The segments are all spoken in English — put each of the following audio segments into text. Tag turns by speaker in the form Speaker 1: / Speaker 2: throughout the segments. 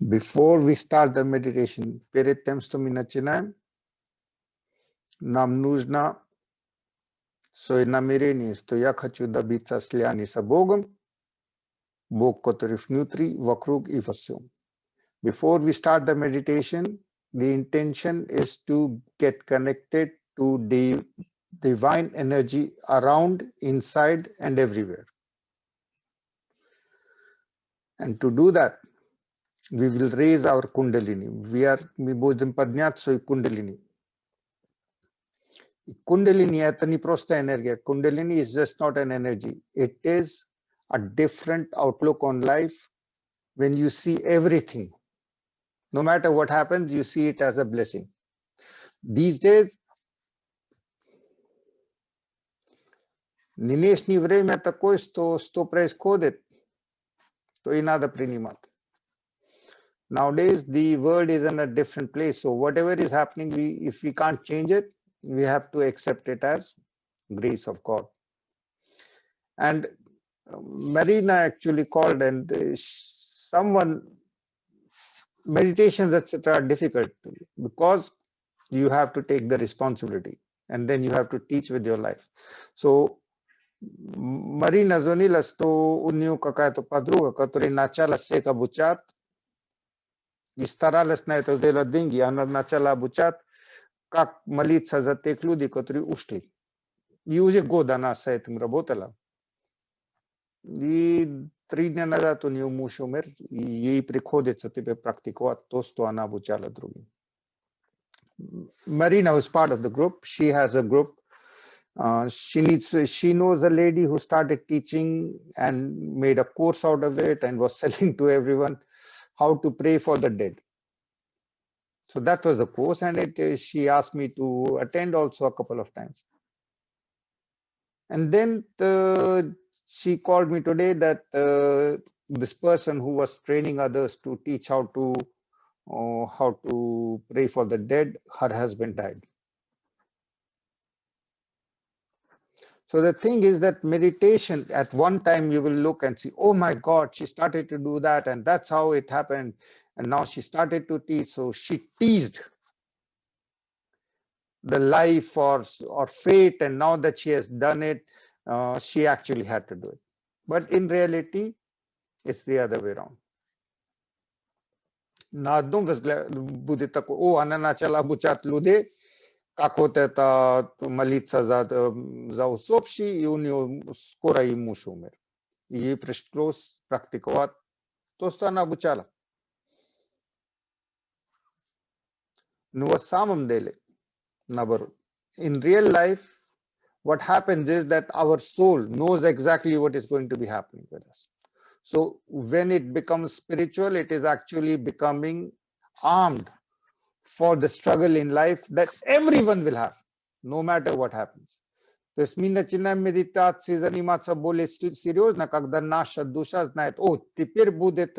Speaker 1: Before we start the meditation, перед тем, что мы начинаем, нам нужно свое намерение, что я хочу добиться слияния с Богом, Бог, который внутри, вокруг и во всем. Before we start the meditation, the intention is to get connected to the divine energy around, inside, and everywhere. And to do that, we will raise our Kundalini. Мы будем поднять свою Kundalini. Kundalini это не просто энергия. Kundalini is just not an energy. It is a different outlook on life when you see everything. No matter what happens, you see it as a blessing. These days, нынешнее время такое, что происходит, то и надо принимать. Nowadays, the world is in a different place. So whatever is happening, if we can't change it, we have to accept it as grace of God. And Marina actually called, and someone, meditations, etc. are difficult because you have to take the responsibility and then you have to teach with your life. So Marina звонила, что у нее какая-то подруга, которая начала всех обучать, и старалась на это сделать деньги. Она начала обучать, как молиться за тех людей, которые ушли. И уже год она с этим работала. И 3 дня назад у нее муж умер, и ей приходится теперь практиковать то, что она обучала другим. Marina was part of the group. She has a group. She knows a lady who started teaching and made a course out of it and was selling to everyone how to pray for the dead. So that was the course, and she asked me to attend also a couple of times. And then she called me today that this person who was training others to teach how to pray for the dead, her husband died. So the thing is that meditation, at one time you will look and see, oh my God, she started to do that, and that's how it happened. And now she started to teach. So she teased the life or fate, and now that she has done it, she actually had to do it. But in reality, it's the other way around. На одном взгляде будет такой, о, она начала обучать людей, как вот это молиться за усопших, и у нее скоро и муж умер. И ей пришлось практиковать то, что она обучала. Но на самом деле, наоборот, in real life, what happens is that our soul knows exactly what is going to be happening with us. So when it becomes spiritual, it is actually becoming armed for the struggle in life that everyone will have, no matter what happens. То есть мы начинаем медитации заниматься более серьезно, когда наша душа знает, о, теперь будет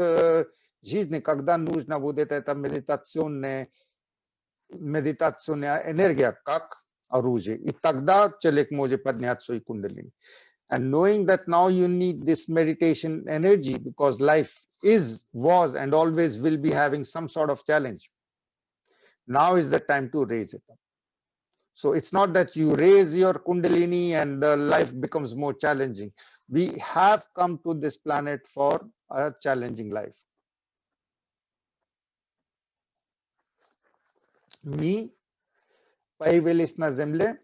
Speaker 1: жизнь, когда нужно будет эта медитационная энергия как оружие. И тогда человек может поднять свой кундалини. And knowing that now you need this meditation energy because life was, and always will be having some sort of challenge. Now is the time to raise it up. So it's not that you raise your Kundalini and life becomes more challenging. We have come to this planet for a challenging life. Мы появились на Земле,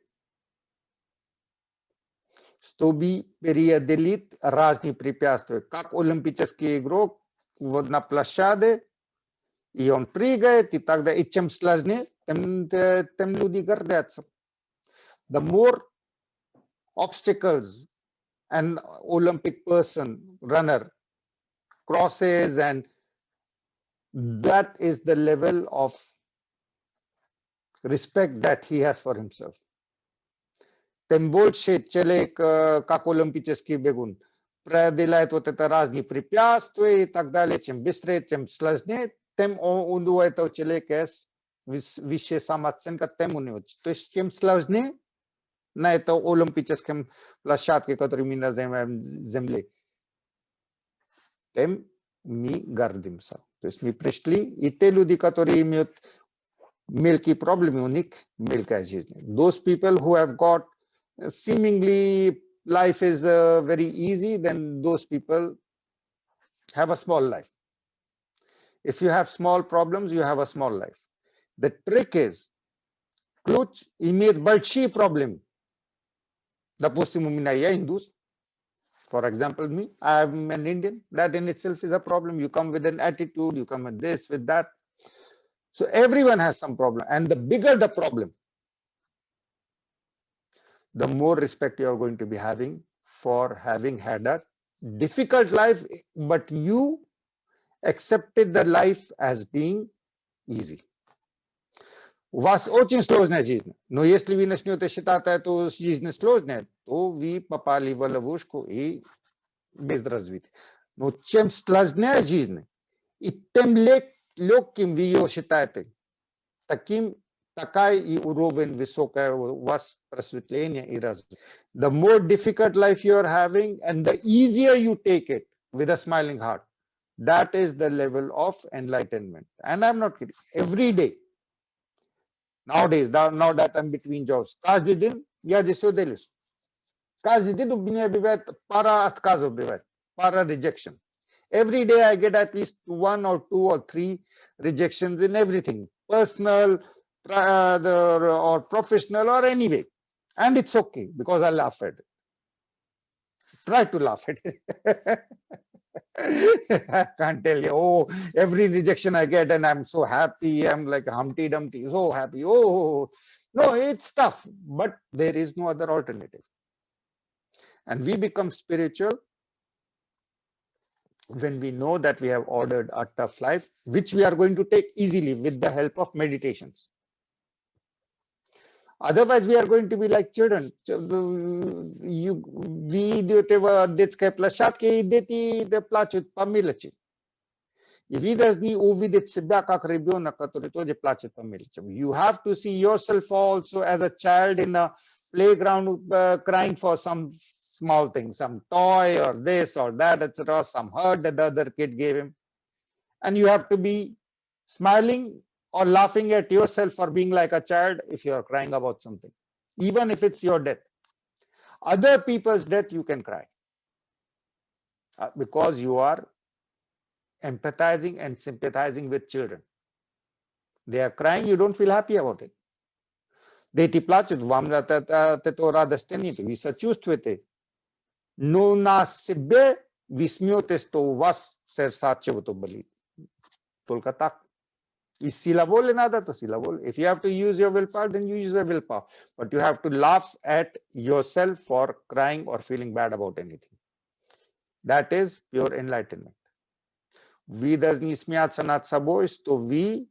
Speaker 1: чтобы преодолеть разные препятствия. Как олимпийский игрок на площади, и он прыгает, и тогда, и чем сложнее, тем люди гордятся. The more obstacles an Olympic runner crosses, and that is the level of respect that he has for himself. Тем больше человек, как олимпийский бегун, преодолевает вот это разные препятствия и так далее, чем быстрее, тем сложнее, тем у этого человека есть высшая самооценка, тем у него. То есть чем сложнее на этой олимпийской площадке, которую мы называем Землей, тем mi gardimsa. То есть мы пришли, и те люди, которые имеют мелкие проблемы, у них мелкая жизнь. Those people who have got seemingly life is very easy, then those people have a small life. If you have small problems, you have a small life. The trick is, ключ имеет большие проблемы. Допустим, у меня я индус. For example, me, I am an Indian. That in itself is a problem. You come with an attitude, you come with this, with that. So everyone has some problem. And the bigger the problem, the more respect you are going to be having for having had a difficult life, but you accepted the life as being easy. У вас очень сложная жизнь, но если вы начнете считать эту жизнь сложной, то вы попали в ловушку и без развития. Но чем сложнее жизнь, и тем легким вы ее считаете, такая и уровень высокое у вас просветление и развитие. The more difficult life you are having and the easier you take it with a smiling heart, that is the level of enlightenment. And I'm not kidding. Every day, nowadays, now that I'm between jobs, каждый день я здесь делюсь. Каждый день у меня бывает пара отказов, пара rejection. Every day I get at least 1 or 2 or 3 rejections in everything, personal or professional or any way. And it's okay because I laugh at it. Try to laugh at it. I can't tell you, oh, every rejection I get and I'm so happy. I'm like Humpty Dumpty, so happy. Oh, no, it's tough, but there is no other alternative. And we become spiritual when we know that we have ordered a tough life, which we are going to take easily with the help of meditations. Otherwise, we are going to be like children. Ви идете в детская площадка и дети плачут по мелочи. И вы должны увидеть себя как ребенок, который тоже плачет по мелочам. You have to see yourself also as a child in a playground crying for some small thing, some toy or this or that, etc., some hurt that the other kid gave him. And you have to be smiling or laughing at yourself for being like a child if you are crying about something, even if it's your death. Other people's death, you can cry because you are empathizing and sympathizing with children. They are crying, you don't feel happy about it. Дети плачут, вам от этого радости нет, вы сочувствуете. Но на себе вы смеетесь, что у вас сердце от чего-то болит. Только так. If sila volle nada, to sila volle. If you have to use your willpower, then you use your willpower. But you have to laugh at yourself for crying or feeling bad about anything. That is pure enlightenment. Вы должны смеяться над собой, что вы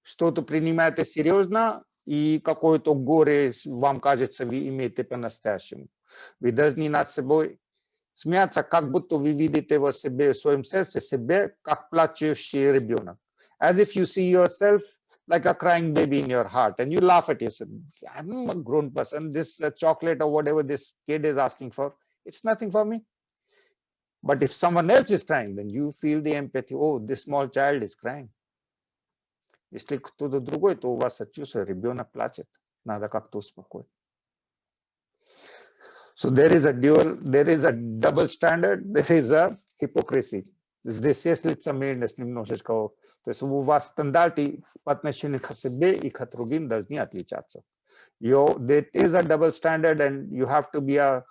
Speaker 1: что-то принимаете серьезно, и какое-то горе вам кажется, вы имеете по-настоящему. Вы должны над собой смеяться, как будто вы видите в себе, в своем сердце, себе, как плачущий ребенок. As if you see yourself like a crying baby in your heart and you laugh at yourself. I'm a grown person. This chocolate or whatever this kid is asking for, it's nothing for me. But if someone else is crying, then you feel the empathy. Oh, this small child is crying. Если кто-то другой, то у вас сочувствие, ребенок плачет. Надо как-то успокоить. So there is a double standard, there is a hypocrisy. Здесь есть лицемерность немножечко. То есть у вас стандарты по отношению к себе и к другим должны отличаться. There is a double standard and you have to be an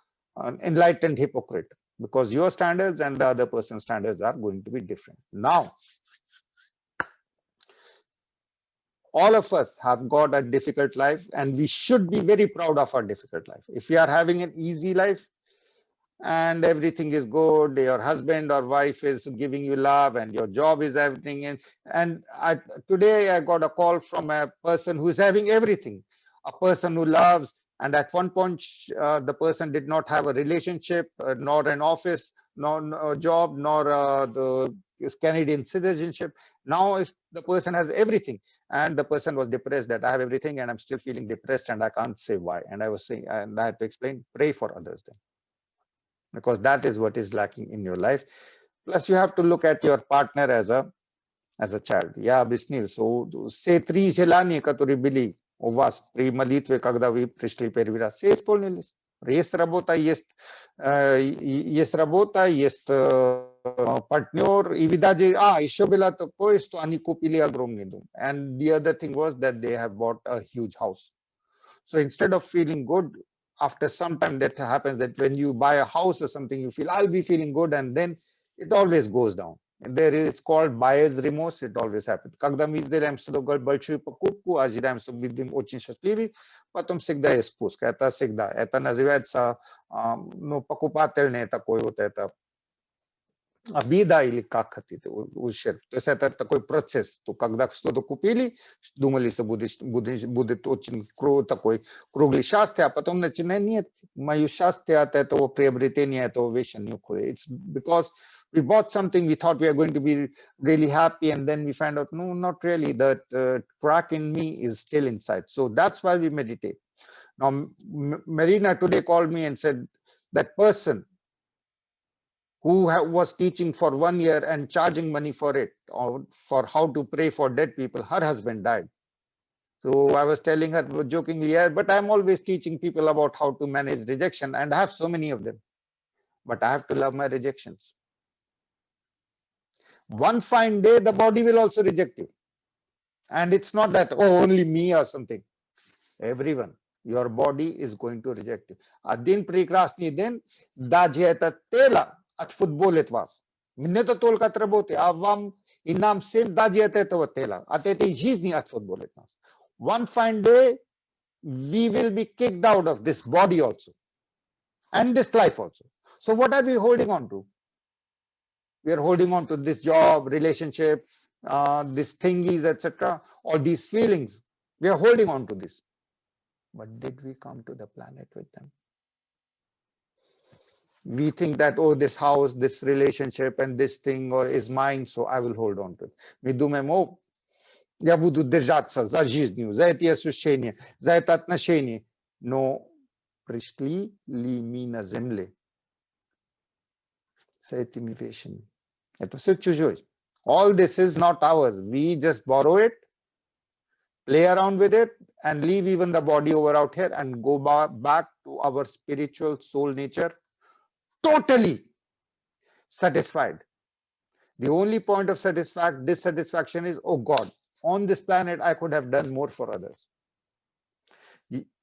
Speaker 1: enlightened hypocrite because your standards and the other person's standards are going to be different. Now, all of us have got a difficult life and we should be very proud of our difficult life. If you are having an easy life, and everything is good, your husband or wife is giving you love and your job is everything. And today I got a call from a person who is having everything, a person who loves, and at one point the person did not have a relationship, nor an office, nor a job, nor the Canadian citizenship. Now if the person has everything and the person was depressed that I have everything and I'm still feeling depressed and I can't say why. And I was saying, and I had to explain, pray for others then. Because that is what is lacking in your life. Plus, you have to look at your partner as a child. Я объяснил, все три желания, которые были у вас при молитве, когда вы пришли первый раз, все исполнились. Есть работа, есть работа, есть партнер, и вы даже, еще было такое, что они купили огромный дом. And the other thing was that they have bought a huge house. So instead of feeling good, after some time that happens that when you buy a house or something, you feel, I'll be feeling good, and then it always goes down. And there is, it's called buyer's remorse, it always happens. Когда мы сделаем большую покупку, ожидаем, что будем очень счастливы, потом всегда есть спуск. Это всегда. Это называется, покупательное такое вот это обида или как хотите, ущерб. То есть это такой процесс, то когда что-то купили, думали, что будет очень такой круглый счастье, а потом начинает, нет, мое счастье от этого приобретения этого вещи не уходит. It's because we bought something, we thought we are going to be really happy, and then we find out, no, not really, that crack in me is still inside. So that's why we meditate. Now, Marina today called me and said, that person who was teaching for 1 year and charging money for it, or for how to pray for dead people, her husband died. So I was telling her jokingly, yeah, but I'm always teaching people about how to manage rejection, and I have so many of them. But I have to love my rejections. One fine day, the body will also reject you. And it's not that, only me or something. Everyone. Your body is going to reject you. Один прекрасный день, даже это тело отфутболит вас. Мне то только от работы, а вам и нам всем даже от этого тела, от этой жизни отфутболит нас. One fine day, we will be kicked out of this body also, and this life also. So what are we holding on to? We are holding on to this job, relationship, these thingies, etc., or these feelings. We are holding on to this. But did we come to the planet with them? We think that, this house, this relationship, and this thing is mine, so I will hold on to it. Мы думаем, я буду держаться за жизнью, за эти ощущения, за это отношение. Но пришли ли мы на земле с этими вещами? Это все чужое. All this is not ours. We just borrow it, play around with it, and leave even the body over out here and go back to our spiritual soul nature totally satisfied. The only point of dissatisfaction is, God, on this planet I could have done more for others.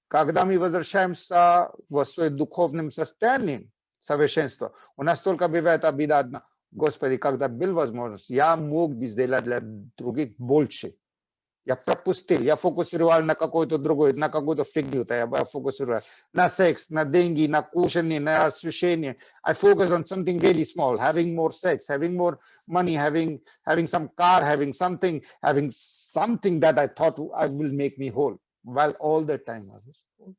Speaker 1: Когда мы возвращаемся в свое духовном состоянии, совершенство, у нас только бывает обида одна. Господи, когда была возможность, я мог бы сделать для других больше. Я пропустил, я фокусировал на какой-то другой, на какую-то фигню, я фокусировал на секс, на деньги, на кушание, на ощущение. I focus on something really small, having more sex, having more money, having some car, having something that I thought will make me whole, while all the time I was whole.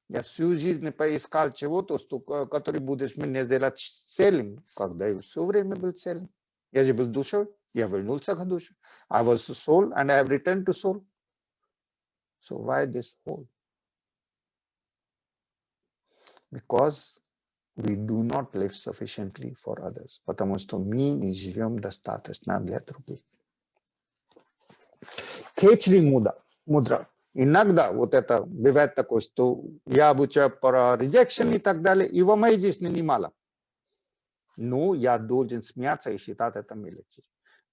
Speaker 1: Я всю жизнь поискал чего-то, который будешь мне сделать целым, когда я все время был целым. Я же был душой. Я вернулся к душе. I was a soul and I have returned to soul. So why this whole? Because we do not live sufficiently for others. Потому что мы не живем достаточно для других. Khechari мудра. Иногда вот это бывает такое, что я обучаю про rejection и так далее, и в моей жизни немало. Но я должен смеяться и считать это мелочью.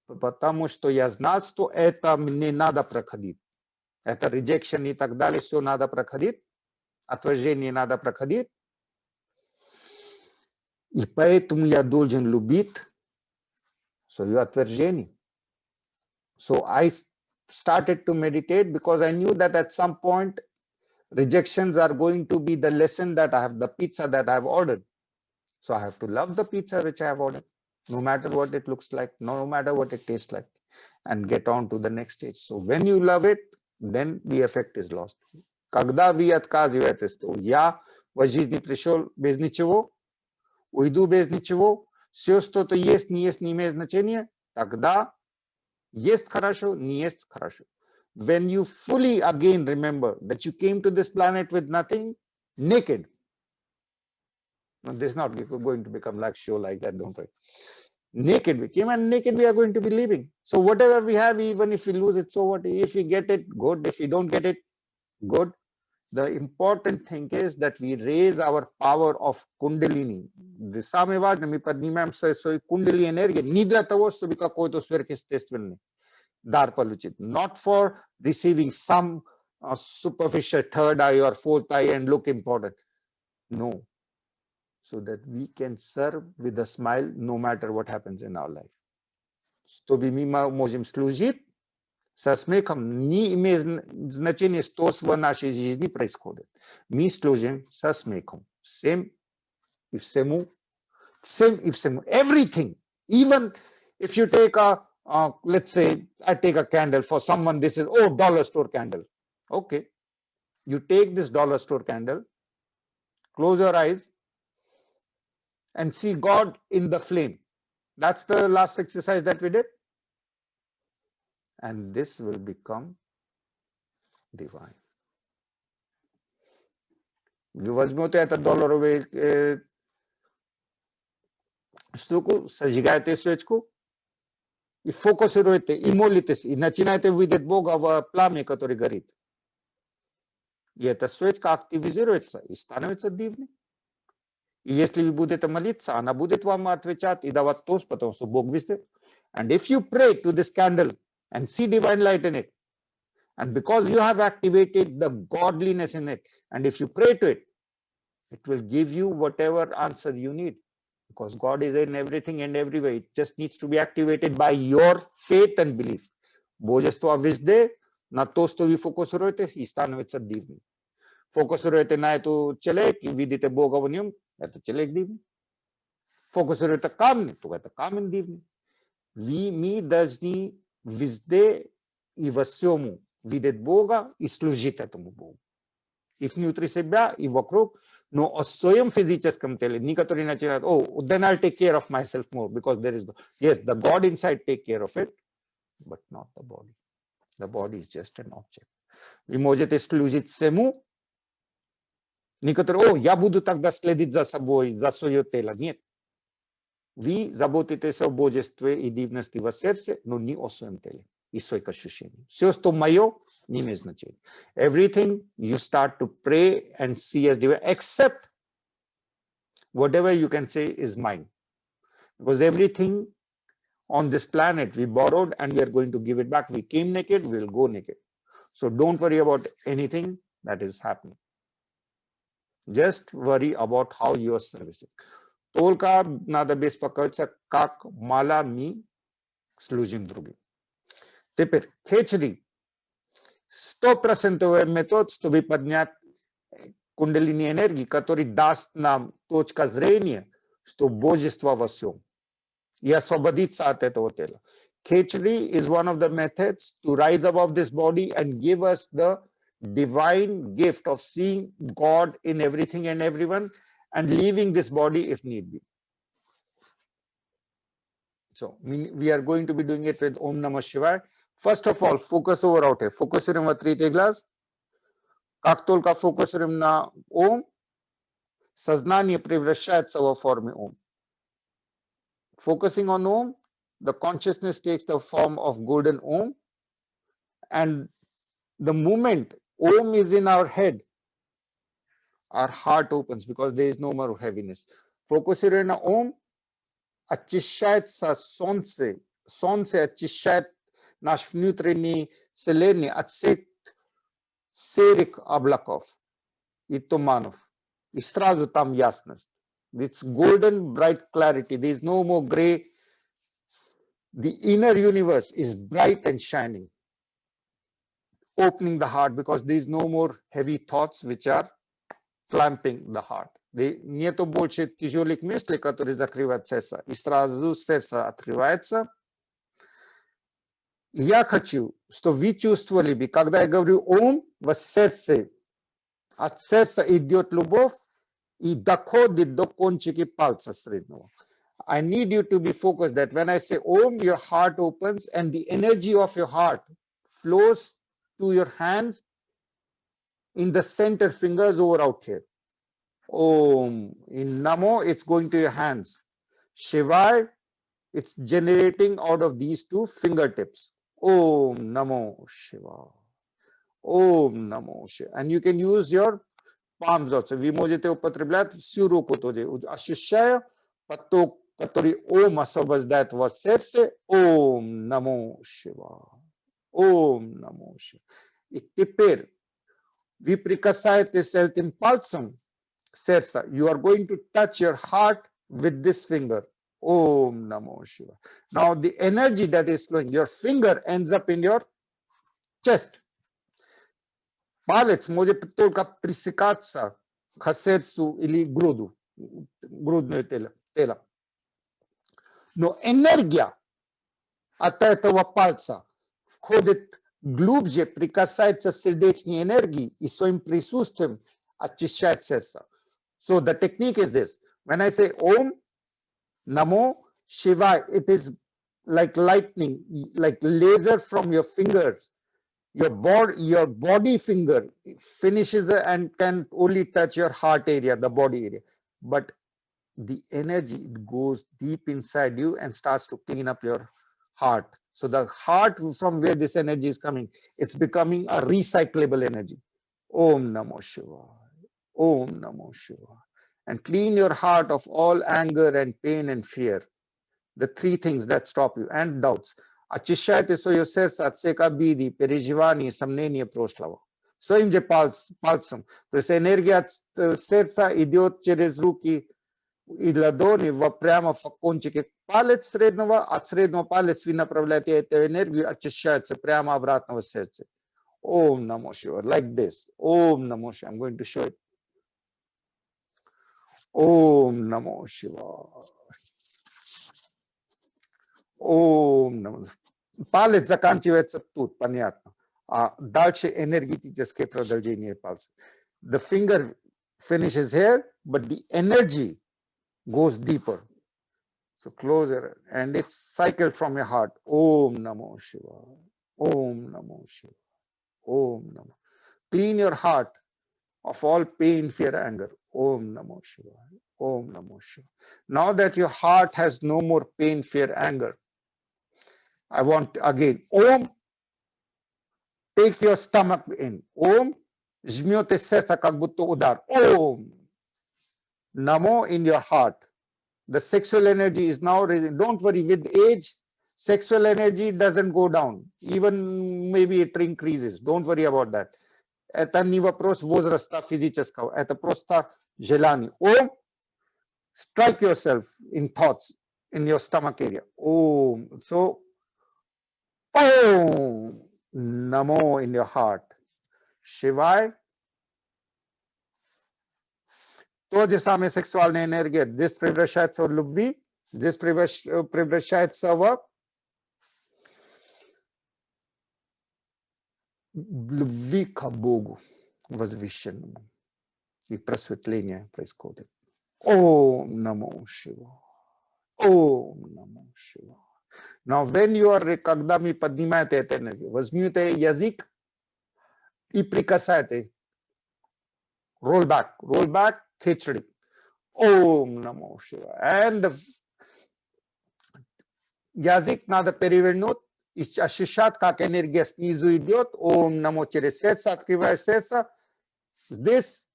Speaker 1: Потому что я знал, что это мне надо проходить. Это rejection и так далее, все надо проходить. Отвержение надо проходить. И поэтому я должен любить свое отвержение. So I started to meditate because I knew that at some point rejections are going to be the lesson that I have, the pizza that I have ordered. So I have to love the pizza which I have ordered. No matter what it looks like, no matter what it tastes like, and get on to the next stage. So when you love it, then the effect is lost. Когда вы отказываетесь, то я в жизни пришел без ничего, уйду без ничего, все что-то есть, не имеет значения, тогда есть хорошо, не есть хорошо. When you fully again remember that you came to this planet with nothing, naked, No, this is not going to become like show like that, don't worry. Naked we came, and naked we are going to be leaving. So whatever we have, even if we lose it, so what? If we get it, good. If we don't get it, good. The important thing is that we raise our power of Kundalini. The same важно, мы поднимаем свою Kundalini энергию не для того, чтобы какой-то сверхъестественный дар получить. Not for receiving some superficial third eye or fourth eye and look important. No. So that we can serve with a smile no matter what happens in our life. Чтобы мы можем служить со смехом, не имеет значения, что в нашей жизни происходит. Мы служим со смехом. Всем и всему. Всем и всему. Everything. Even if you take let's say, I take a candle for someone, this is, dollar store candle. Okay. You take this dollar store candle, close your eyes, and see God in the flame. That's the last exercise that we did. And this will become divine. Вы возьмете этот долларовую штуку, зажигаете свечку и фокусируете, и молитесь, и начинаете видеть Бога в пламя, который горит. И эта свечка активизируется и становится дивной. И если вы будете молиться, она будет вам отвечать и давать тост, потому что Бог везде. And if you pray to this candle and see divine light in it, and because you have activated the godliness in it, and if you pray to it, it will give you whatever answer you need. Because God is in everything and everywhere. It just needs to be activated by your faith and belief. Божество везде, на то, что вы фокусируете, и становится дивным. Фокусируете на эту человек и видите Бога в нем, это человек дивный. Фокусируете камни, то это камень дивный. Мы должны везде и во всем видеть Бога и служить этому Богу. И внутри себя, и вокруг, но о своем физическом теле. Некоторые начинают, then I'll take care of myself more, because there is, yes, the God inside take care of it, but not the body. The body is just an object. Вы можете служить всему. Некоторые, я буду тогда следить за собой, за свое тело. Нет. Вы заботитесь о божестве и дивности в сердце, но не о своем теле и своих ощущениях. Все, что мое, не имеет значения. Everything you start to pray and see as divine, except whatever you can say is mine. Because everything on this planet we borrowed and we are going to give it back. We came naked, we'll go naked. So don't worry about anything that is happening. Just worry about how you are servicing. Только надо беспокоиться, как мало мы служим другим. Теперь, Khechari. 100% метод, чтобы поднять кундалини энергии, который даст нам точка зрения, что божество во всем. И освободиться от этого тела. Khechari is one of the methods to rise above this body and give us the divine gift of seeing God in everything and everyone and leaving this body if need be. So we are going to be doing it with Om Namah Shivaya. First of all, focus over out here. Фокусируем в третий глаз. Как только фокусируем на Ом, сознание превращается во форме Ом. Focusing on Om, the consciousness takes the form of golden Om, and the moment Om is in our head, our heart opens because there is no more heaviness. Фокусируя на Om, очищается солнце очищает наш внутренний вселенной от всех серых облаков и туманов. И сразу там ясность. It's golden, bright clarity. There is no more gray. The inner universe is bright and shining, opening the heart because there is no more heavy thoughts which are clamping the heart. Нету больше тяжелых мыслей, которые закрывают сердце. И сразу сердце открывается. И я хочу, чтобы вы чувствовали бы, когда я говорю Ом, в сердце, от сердца идет любовь и доходит до кончики пальца среднего. I need you to be focused that when I say Om, your heart opens and the energy of your heart flows to your hands in the center fingers over out here. Om. In Namo, it's going to your hands. Shivai, it's generating out of these two fingertips. Om Namo Shiva. Om Namo Shiva. And you can use your palms also. Вы можете употреблять всю руку тоже, ощущая поток, который Ом освобождает в сердце. Om Namo Shiva. Om Namo Shiva. И теперь вы прикасаетесь этим пальцем сердца. You are going to touch your heart with this finger. Om Namo Shiva. Now the energy that is flowing, your finger ends up in your chest. Палец может только пресекаться к сердцу или груду, грудное тело. Но энергия от этого пальца входит глубже, прикасается к сердечной энергии и своим присутствием очищает сердце. So the technique is this. When I say Om, Namo, Shiva, it is like lightning, like laser from your fingers. Your body finger finishes and can only touch your heart area, the body area. But the energy goes deep inside you and starts to clean up your heart. So the heart from where this energy is coming, it's becoming a recyclable energy. Om Namo Shiva. Om Namo Shiva. And clean your heart of all anger and pain and fear. The three things that stop you and doubts. Очищайте свое сердце от всех обид, переживаний, сомнений прошлого. Своим же пальцем. То есть энергия от сердца идет через руки и ладони прямо в кончике палец среднего, от среднего палец вы направляете эту энергию, очищается прямо обратно в сердце. Om Namo Shiva. Like this. Om Namo Shiva. I'm going to show it. Om Namo Shiva. Om Namo. Палец заканчивается тут, понятно. А дальше энергетическое продолжение пальца. The finger finishes here, but the energy goes deeper. So closer, and it's cycled from your heart. Om Namo Shiva. Om Namo Shiva. Om Namo. Clean your heart of all pain, fear, anger. Om Namo Shiva. Om Namo Shiva. Now that your heart has no more pain, fear, anger, I want again, Om, take your stomach in. Om, жмете сердце как будто удар. Om, Namo in your heart. The sexual energy is now, don't worry, with age, sexual energy doesn't go down. Even maybe it increases. Don't worry about that. Это не вопрос возраста физического. Это просто желание. Om, strike yourself in thoughts in your stomach area. Om. So, Om Namo in your heart. Shivai. То же самое сексуальная энергия. Здесь превращается в любви. Здесь превращается в любви к Богу возвышенному. И просветление происходит. Om Namo Shiva. Om Namo Shiva. Now, when you are, когда мы поднимаете эту энергию, возьмите язык и прикасайте. Roll back, Khechari. Om Namo Shiva. And язык надо перевернуть и ощущать, как энергия снизу идет. Om Namo через сердце, открывая сердце. Здесь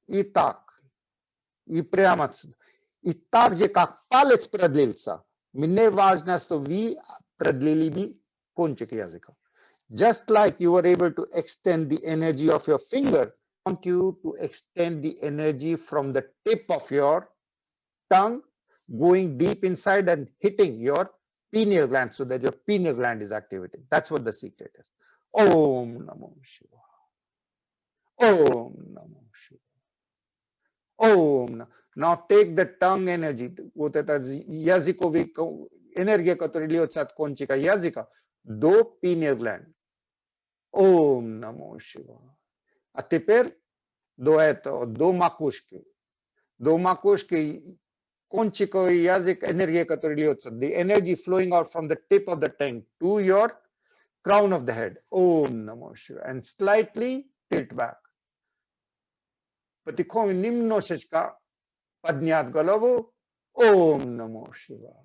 Speaker 1: и так. И прямо отсюда. И так же, как палец продлился, мне важно, что вы продлили бы кончик языка. Just like you were able to extend the energy of your finger, I want you to extend the energy from the tip of your tongue, going deep inside and hitting your pineal gland so that your pineal gland is activated. That's what the secret is. Om Namo Shiva. Om Namo Shiva. Om. Now take the tongue energy, вот это языковая энергия, которая льется от кончика языка до pineal gland. Om Namo Shiva. А теперь до этого, до макушки. До макушки кончиковый язык, энергия, которая льется. The energy flowing out from the tip of the tongue to your crown of the head. Om Namo Shiva. And slightly tilt back. Patikom nimnoshka padnyat galavu. Om Namo Shivaya.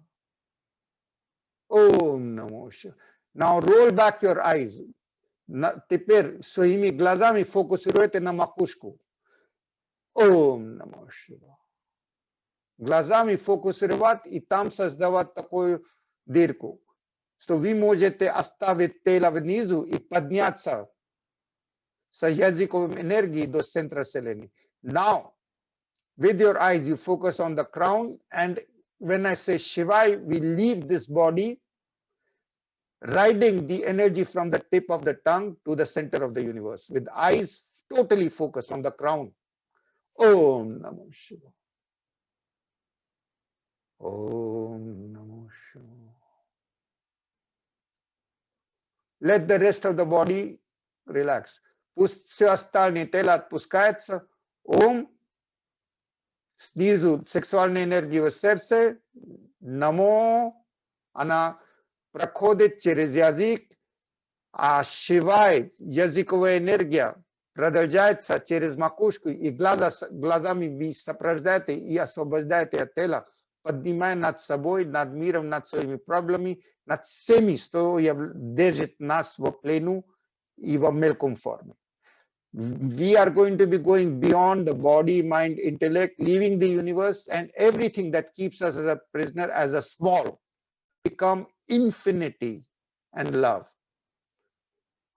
Speaker 1: Om Namo Shivaya. Now roll back your eyes. Teper своими глазами фокусируйте на макушку. Om Namo Shivaya. Глазами фокусировать и там создавать такую дырку, что вы можете оставить тело внизу и подняться с языковой энергией до центра Вселенной. Now, with your eyes, you focus on the crown, and when I say Shivai, we leave this body, riding the energy from the tip of the tongue to the center of the universe, with eyes totally focused on the crown. Om Namo Shivaya. Om Namo Shivaya. Let the rest of the body relax. Пусть все остальное тело отпускается. Ом. Снизу сексуальная энергия в сердце. Намо. Она проходит через язык. А Шивай, языковая энергия, продолжается через макушку. И глазами вы сопровождаете и освобождаете от тела, поднимая над собой, над миром, над своими проблемами, над всеми, что держит нас в плену и в мелком форме. We are going to be going beyond the body, mind, intellect, leaving the universe and everything that keeps us as a prisoner, as a small, become infinity and love,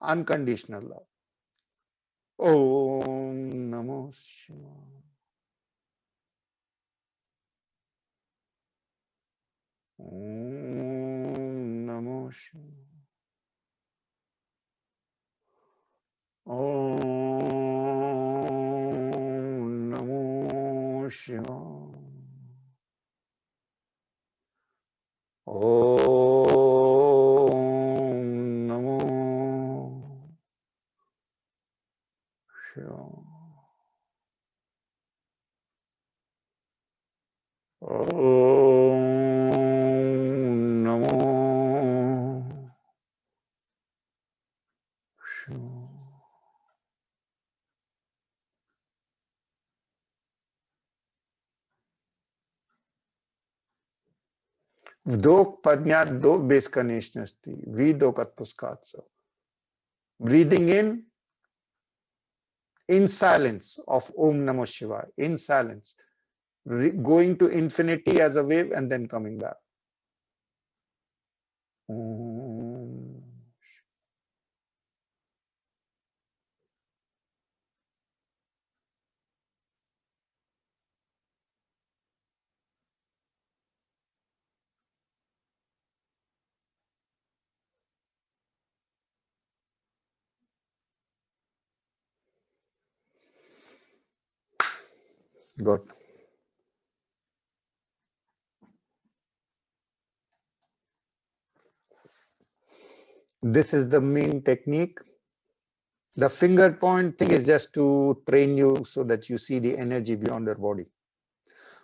Speaker 1: unconditional love. Om Namo Shivaya. Om Namo Shivaya. Om Namo Shivaya. Om Namo Shivaya. Om Namo Shivaya. Вдох поднять до бесконечности, выдох отпускаться. Breathing in silence of Om Namo Shivaya, in silence. Going to infinity as a wave and then coming back. Om. Good. This is the main technique. The finger point thing is just to train you so that you see the energy beyond your body.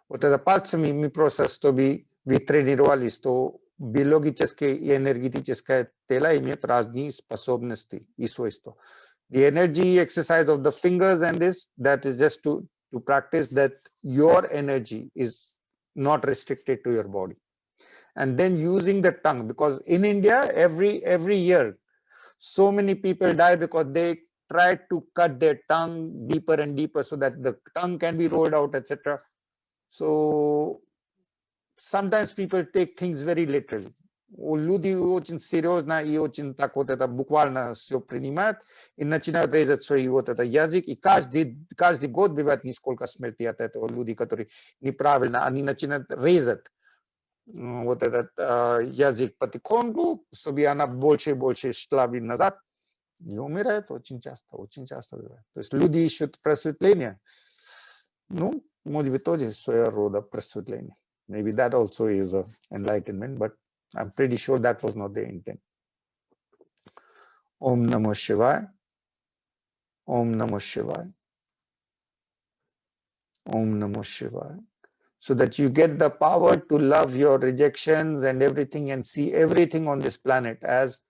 Speaker 1: Вот это пальцами мы просто, чтобы вы тренировались, что биологическое и энергетическое тело имеют разные способности и свойства. The energy exercise of the fingers and this, that is just to practice that your energy is not restricted to your body. And then using the tongue, because in India, every year, so many people die because they try to cut their tongue deeper and deeper so that the tongue can be rolled out, etc. So sometimes people take things very literally. Люди очень серьезно и очень так вот это буквально все принимают и начинают резать свой вот это язык. И каждый год бывает несколько смертей от этого. Люди, которые неправильно, они начинают резать вот этот язык потихоньку, чтобы она больше и больше шла назад. И умирает очень часто бывает. То есть люди ищут просветление. Ну, может быть, тоже своего рода просветление. Maybe that also is enlightenment, but I'm pretty sure that was not the intent. Om Namo Shivaya. Om Namo Shivaya. Om Namo Shivaya. So that you get the power to love your rejections and everything and see everything on this planet as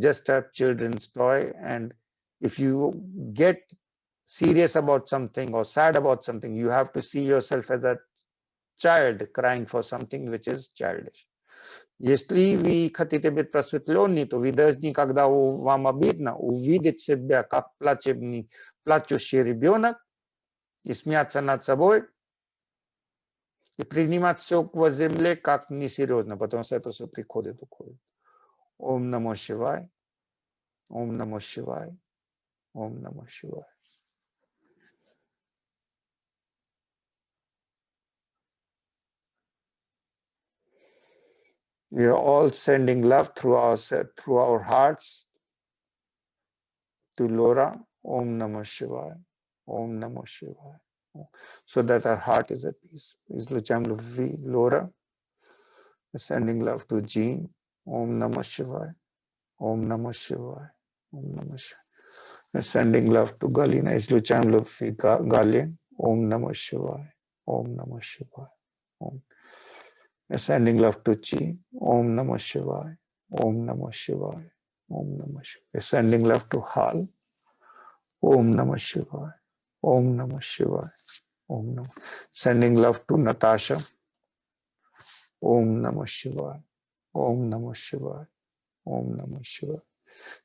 Speaker 1: just a children's toy. And if you get serious about something or sad about something, you have to see yourself as a child crying for something which is childish. Если вы хотите быть просветленными, то вы должны, когда вам обидно, увидеть себя как плачущий ребенок и смеяться над собой, и принимать все по земле как несерьезно, потому что это все приходит, уходит. Ом Намо Шивай, Ом Намо Шивай, Ом Намо Шивай. We are all sending love through our hearts to Laura. Om Namah Shivaya. Om Namah Shivaya. So that our heart is at peace. Laura. Sending love to Jean. Om Namah Shivaya. Om Namah Shivaya. Om Namah Shivaya. Sending love to Galina. Galian. Om Namah Shivaya. Om Namah Shivaya. Om. Sending love to Chi. Om Namah Shivaya. Om Namah Shivaya. Om Namah Shivaya. Sending love to Hal. Om Namah Shivaya. Om Namah Shivaya. Om Namah. Sending love to Natasha. Om Namah Shivaya. Om Namah Shivaya. Om Namah Shivaya.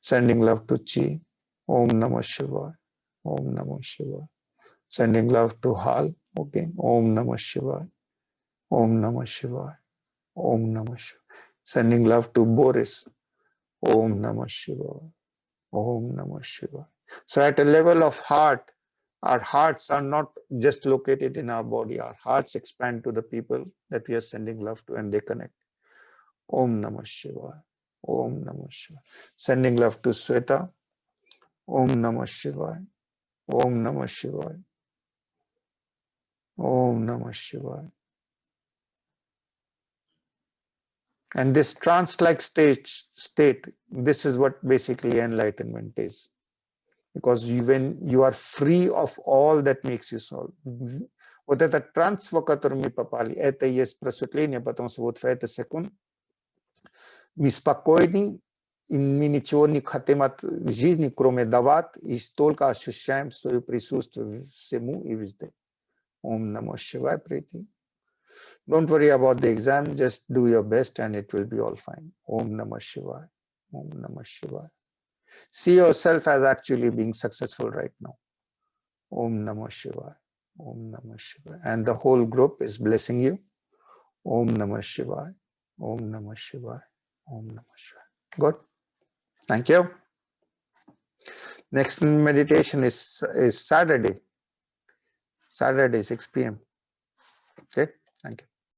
Speaker 1: Sending love to Chi. Om Namah Shivaya. Om Namah Shivaya. Sending love to Hal. Okay. Om Namah Shivaya. Om Namah Shivaya. Om Namah Shivaya. Sending love to Boris. Om Namah Shivaya. Om Namah Shivaya. So at a level of heart, our hearts are not just located in our body. Our hearts expand to the people that we are sending love to, and they connect. Om Namah Shivaya. Om Namah Shivaya. Sending love to Sweta. Om Namah Shivaya. Om Namah Shivaya. Om Namah Shivaya. And this trance-like state, this is what basically enlightenment is. Because when you are free of all that makes you soul. Вот это транс, в который мы попали, это и есть просветление, потому что вот в этот секунд мы спокойны, и мы ничего не хотим от жизни, кроме давать, и столько ощущаем свое присутствие всему и везде. Om Namah Shivaya, Preeti. Don't worry about the exam, just do your best and it will be all fine. Om Namah Shivaya. Om Namah Shivaya. See yourself as actually being successful right now. Om Namah Shivaya. Om Namah Shivaya. And the whole group is blessing you. Om Namah Shivaya. Om Namah Shivaya. Om Namah Shivaya. Good. Thank you. Next meditation is Saturday. Saturday, 6 p.m. Okay. Thank you.